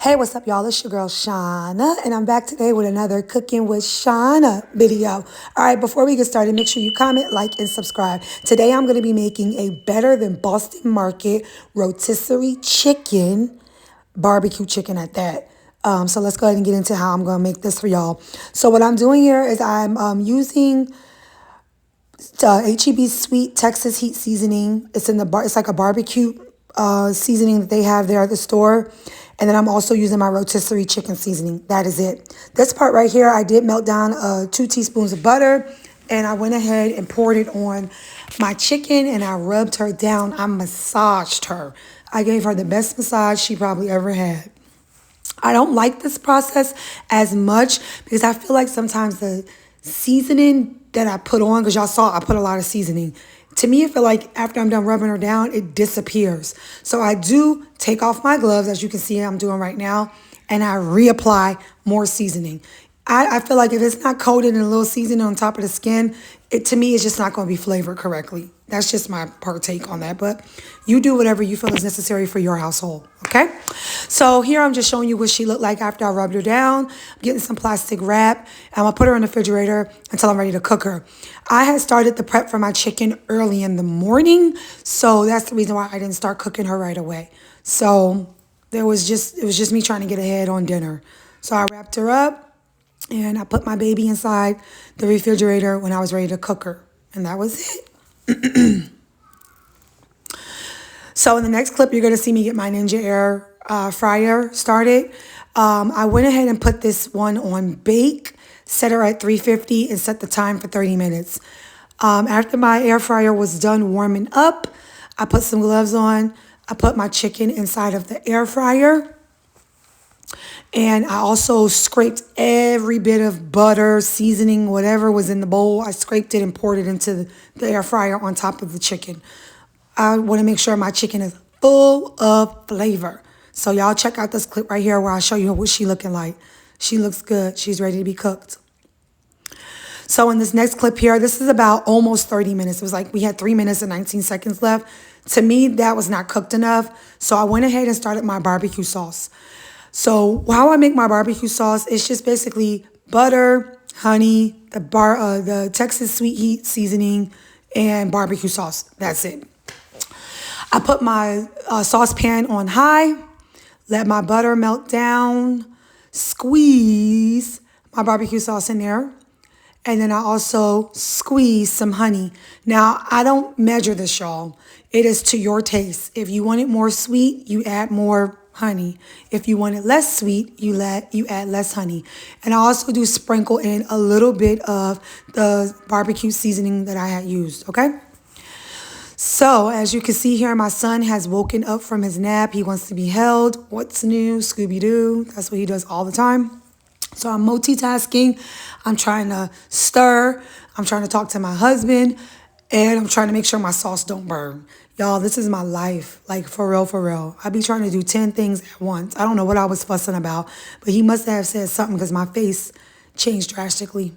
Hey, what's up, y'all? It's your girl, Shonna, and I'm back today with another Cooking with Shonna video. All right, before we get started, make sure you comment, like, and subscribe. Today, I'm going to be making a better than Boston Market rotisserie chicken, barbecue chicken at that. So let's go ahead and get into how I'm going to make this for y'all. So what I'm doing here is I'm using HEB Sweet Texas Heat Seasoning. It's in the bar. It's like a barbecue seasoning that they have there at the store. And then I'm also using my rotisserie chicken seasoning. That is it. This part right here, I did melt down 2 teaspoons of butter. And I went ahead and poured it on my chicken and I rubbed her down. I massaged her. I gave her the best massage she probably ever had. I don't like this process as much because I feel like sometimes the seasoning that I put on, because y'all saw I put a lot of seasoning. To me, I feel like after I'm done rubbing her down, it disappears. So I do take off my gloves, as you can see I'm doing right now, and I reapply more seasoning. I feel like if it's not coated in a little seasoning on top of the skin, to me, it's just not going to be flavored correctly. That's just my partake on that. But you do whatever you feel is necessary for your household, okay? So here I'm just showing you what she looked like after I rubbed her down. I'm getting some plastic wrap. I'm going to put her in the refrigerator until I'm ready to cook her. I had started the prep for my chicken early in the morning, so that's the reason why I didn't start cooking her right away. So it was just me trying to get ahead on dinner. So I wrapped her up. And I put my baby inside the refrigerator when I was ready to cook her. And that was it. So in the next clip, you're going to see me get my Ninja Air fryer started. I went ahead and put this one on bake, set her at 350, and set the time for 30 minutes. After my air fryer was done warming up, I put some gloves on. I put my chicken inside of the air fryer. And I also scraped every bit of butter, seasoning, whatever was in the bowl. I scraped it and poured it into the air fryer on top of the chicken. I want to make sure my chicken is full of flavor. So y'all check out this clip right here where I show you what she's looking like. She looks good. She's ready to be cooked. So in this next clip here, this is about almost 30 minutes. It was like we had 3 minutes and 19 seconds left. To me, that was not cooked enough. So I went ahead and started my barbecue sauce. So how I make my barbecue sauce is just basically butter, honey, the Texas Sweet Heat seasoning, and barbecue sauce. That's it. I put my saucepan on high, let my butter melt down, squeeze my barbecue sauce in there, and then I also squeeze some honey. Now, I don't measure this, y'all. It is to your taste. If you want it more sweet, you add more honey. If you want it less sweet, you add less honey. And I also do sprinkle in a little bit of the barbecue seasoning that I had used, okay? So as you can see here, my son has woken up from his nap. He wants to be held. What's new? Scooby-Doo. That's what he does all the time. So I'm multitasking. I'm trying to stir. I'm trying to talk to my husband. And I'm trying to make sure my sauce don't burn. Y'all, this is my life. Like, for real, for real. I be trying to do 10 things at once. I don't know what I was fussing about. But he must have said something because my face changed drastically.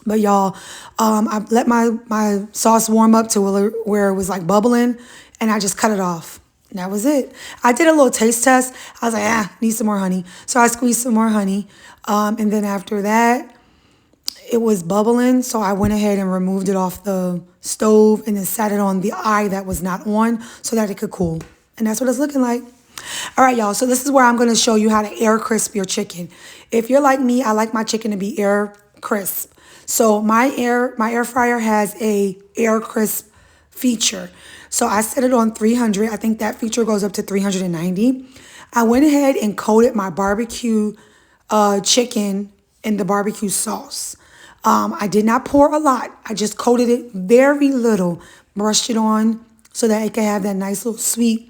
But y'all, I let my sauce warm up to where it was like bubbling. And I just cut it off. And that was it. I did a little taste test. I was like, need some more honey. So I squeezed some more honey. And then after that, it was bubbling, so I went ahead and removed it off the stove and then sat it on the eye that was not on so that it could cool. And that's what it's looking like. All right, y'all, so this is where I'm going to show you how to air crisp your chicken. If you're like me, I like my chicken to be air crisp. So my air fryer has a air crisp feature. So I set it on 300. I think that feature goes up to 390. I went ahead and coated my barbecue chicken in the barbecue sauce. I did not pour a lot. I just coated it very little, brushed it on so that it could have that nice little sweet,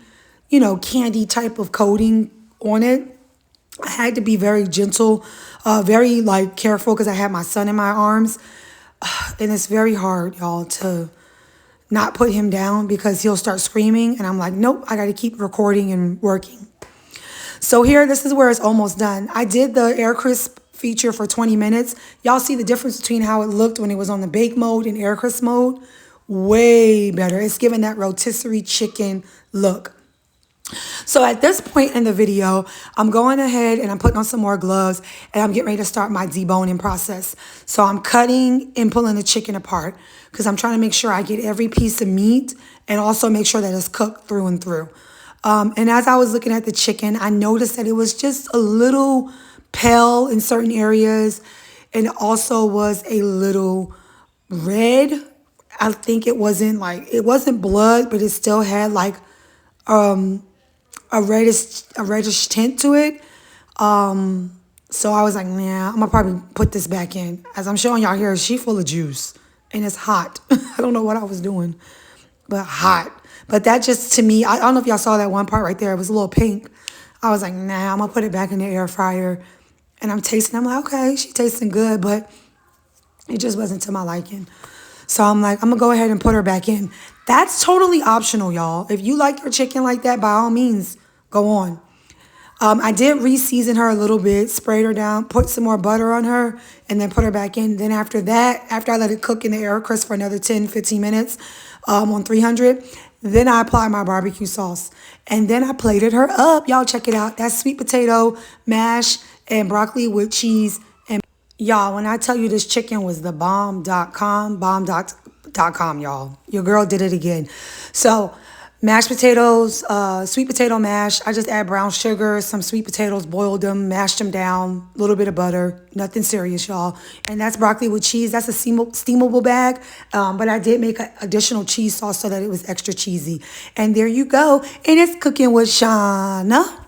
candy type of coating on it. I had to be very gentle, very careful because I had my son in my arms. And it's very hard, y'all, to not put him down because he'll start screaming. And I'm like, nope, I got to keep recording and working. So here, this is where it's almost done. I did the air crisp feature for 20 minutes. Y'all see the difference between how it looked when it was on the bake mode and air crisp mode? Way better. It's giving that rotisserie chicken look. So at this point in the video, I'm going ahead and I'm putting on some more gloves and I'm getting ready to start my deboning process. So I'm cutting and pulling the chicken apart because I'm trying to make sure I get every piece of meat and also make sure that it's cooked through and through. And as I was looking at the chicken, I noticed that it was just a little pale in certain areas and it also was a little red. I think it wasn't blood, but it still had like a reddish tint to it. So I was like, nah, I'm gonna probably put this back in. As I'm showing y'all here, she full of juice and it's hot. I don't know what I was doing, but hot. But that just to me, I don't know if y'all saw that one part right there. It was a little pink. I was like, nah, I'm gonna put it back in the air fryer. And I'm tasting. I'm like, okay, she tasting good, but it just wasn't to my liking. So I'm like, I'm gonna go ahead and put her back in. That's totally optional, y'all. If you like your chicken like that, by all means, go on. I did re-season her a little bit, sprayed her down, put some more butter on her, and then put her back in. Then after that, after I let it cook in the air crisp for another 10, 15 minutes on 300, then I applied my barbecue sauce. And then I plated her up. Y'all check it out. That's sweet potato, mash, and broccoli with cheese. And y'all, when I tell you this chicken was the bomb.com, y'all. Your girl did it again. So mashed potatoes, sweet potato mash. I just add brown sugar, some sweet potatoes, boiled them, mashed them down, a little bit of butter. Nothing serious, y'all. And that's broccoli with cheese. That's a steamable bag. But I did make an additional cheese sauce so that it was extra cheesy. And there you go. And it's cooking with Shonna.